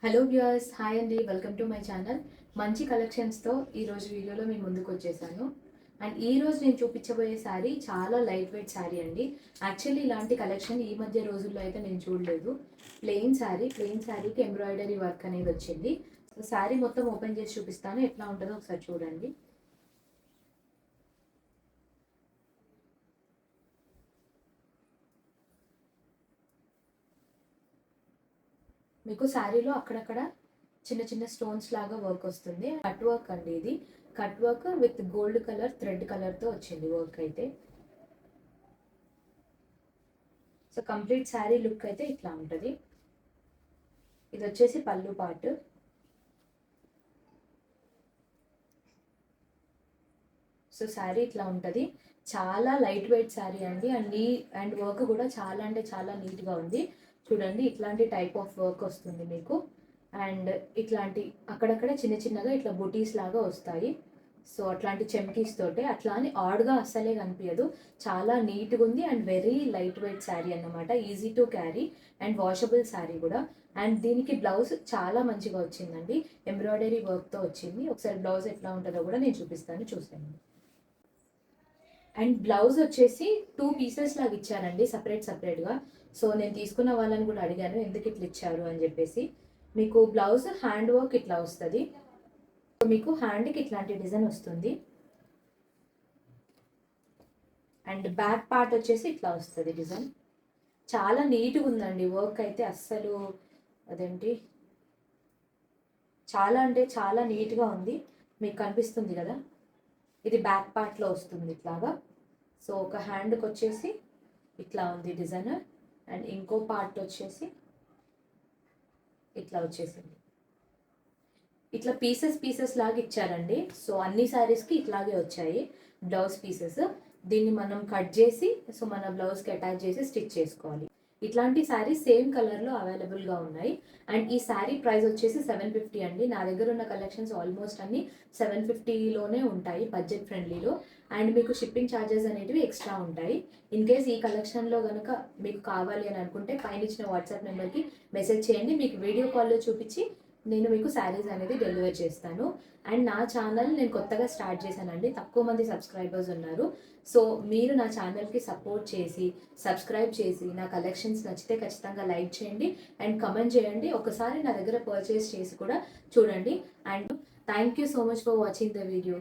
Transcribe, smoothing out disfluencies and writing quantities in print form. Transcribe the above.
Hello viewers, hi అండి. Welcome to my channel. మంచి కలెక్షన్స్తో ఈరోజు వీడియోలో మీ ముందుకు వచ్చేసాను. అండ్ ఈరోజు నేను చూపించబోయే శారీ చాలా లైట్ వెయిట్ శారీ అండి. యాక్చువల్లీ ఇలాంటి కలెక్షన్ ఈ మధ్య రోజుల్లో అయితే నేను చూడలేదు. ప్లెయిన్ శారీకి ఎంబ్రాయిడరీ వర్క్ అనేది వచ్చింది. సో శారీ మొత్తం ఓపెన్ చేసి చూపిస్తాను, ఎట్లా ఉంటుందో ఒకసారి చూడండి. మీకు శారీలో అక్కడక్కడ చిన్న చిన్న స్టోన్స్ లాగా వర్క్ వస్తుంది. కట్ వర్క్ అండి ఇది. Cut work with gold colour thread కలర్తో వచ్చింది వర్క్ అయితే. సో కంప్లీట్ శారీ లుక్ అయితే ఇట్లా ఉంటుంది. ఇది వచ్చేసి పళ్ళు పార్ట్. సో శారీ ఇట్లా ఉంటుంది. చాలా లైట్ వెయిట్ శారీ అండి. అండ్ వర్క్ కూడా చాలా అంటే చాలా నీట్గా ఉంది. చూడండి, ఇట్లాంటి టైప్ ఆఫ్ వర్క్ వస్తుంది మీకు. అండ్ ఇట్లాంటి అక్కడక్కడ చిన్న చిన్నగా ఇట్లా బుటీస్ లాగా వస్తాయి. సో అట్లాంటి చెమ్కీస్ తోటే, అట్లా అని ఆడ్గా అస్సలే కనిపించదు. చాలా నీట్గా ఉంది and very light weight sari అన్నమాట. Easy to carry and washable sari కూడా. అండ్ దీనికి బ్లౌజ్ చాలా మంచిగా వచ్చిందండి. ఎంబ్రాయిడరీ వర్క్తో వచ్చింది. ఒకసారి బ్లౌజ్ ఎట్లా ఉంటుందో కూడా నేను చూపిస్తాను, చూసాను. అండ్ బ్లౌజ్ వచ్చేసి 2 పీసెస్ లాగా ఇచ్చారండి, సపరేట్గా. సో నేను తీసుకున్న వాళ్ళని కూడా అడిగాను ఎందుకు ఇట్లా ఇచ్చారు అని చెప్పేసి. మీకు బ్లౌజ్ హ్యాండ్ వర్క్ ఇట్లా వస్తుంది. మీకు హ్యాండ్కి ఇట్లాంటి డిజైన్ వస్తుంది. అండ్ బ్యాక్ పార్ట్ వచ్చేసి ఇట్లా వస్తుంది డిజైన్. చాలా నీట్గా ఉందండి వర్క్ అయితే. అస్సలు అదేంటి, చాలా అంటే చాలా నీట్గా ఉంది. మీకు కనిపిస్తుంది కదా, ఇది బ్యాక్ పార్ట్లో వస్తుంది ఇట్లాగా. సో ఒక హ్యాండ్కి వచ్చేసి ఇట్లా ఉంది డిజైన్. అండ్ ఇంకో పార్ట్ వచ్చేసి ఇట్లా వచ్చేసింది. ఇట్లా పీసెస్ లాగా ఇచ్చారండి. సో అన్ని శారీస్కి ఇట్లాగే వచ్చాయి బ్లౌజ్ పీసెస్. దీన్ని మనం కట్ చేసి సో మన బ్లౌజ్కి అటాచ్ చేసి స్టిచ్ చేసుకోవాలి. ఇట్లాంటి శారీస్ సేమ్ కలర్లో అవైలబుల్గా ఉన్నాయి. అండ్ ఈ శారీ ప్రైస్ వచ్చేసి 750 అండి. నా దగ్గర ఉన్న కలెక్షన్స్ ఆల్మోస్ట్ అన్ని 750లోనే ఉంటాయి, బడ్జెట్ ఫ్రెండ్లీలో. అండ్ మీకు షిప్పింగ్ ఛార్జెస్ అనేటివి ఎక్స్ట్రా ఉంటాయి. ఇన్ కేస్ ఈ కలెక్షన్లో కనుక మీకు కావాలి అని అనుకుంటే పైన ఇచ్చిన వాట్సాప్ నెంబర్కి మెసేజ్ చేయండి. మీకు వీడియో కాల్లో చూపించి నేను మీకు శారీస్ అనేది డెలివర్ చేస్తాను. అండ్ నా ఛానల్ నేను కొత్తగా స్టార్ట్ చేశానండి. తక్కువ మంది సబ్స్క్రైబర్స్ ఉన్నారు. సో మీరు నా ఛానల్కి సపోర్ట్ చేసి సబ్స్క్రైబ్ చేసి నా కలెక్షన్స్ నచ్చితే ఖచ్చితంగా లైక్ చేయండి అండ్ కమెంట్ చేయండి. ఒకసారి నా దగ్గర పర్చేస్ చేసి కూడా చూడండి. And thank you so much for watching the video.